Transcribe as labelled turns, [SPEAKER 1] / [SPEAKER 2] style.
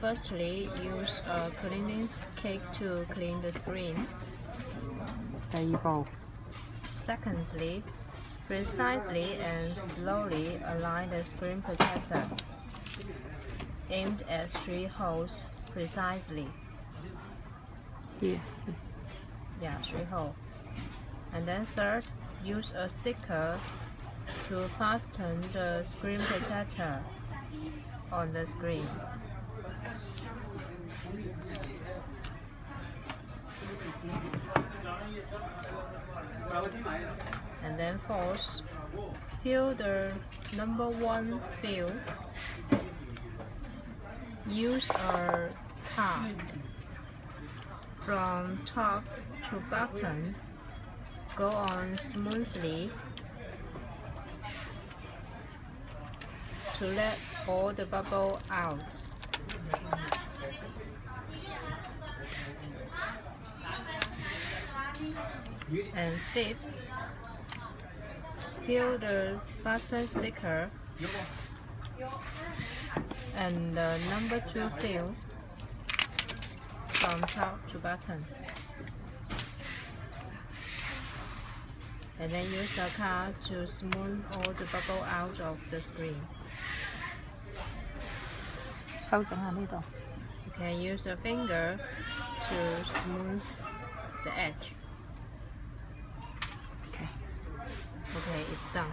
[SPEAKER 1] Firstly, use a cleaning cake to clean the screen.
[SPEAKER 2] 第二步，
[SPEAKER 1] Secondly, precisely and slowly align the screen protector, aimed at 3 holes precisely.
[SPEAKER 2] Here.
[SPEAKER 1] Yeah, 3 holes. And then third, use a sticker to fasten the screen protector on the screen. And then fourth, fill the number 1 field. Use a card from top to bottom. Go on smoothly to let all the bubble out. And fifth, fill the fasten sticker and the number 2 fill from top to bottom. And then use a card to smooth all the bubble out of the screen.
[SPEAKER 2] 修整下呢度。
[SPEAKER 1] You can use a finger to smooth the edge.
[SPEAKER 2] Okay.
[SPEAKER 1] Okay, it's done.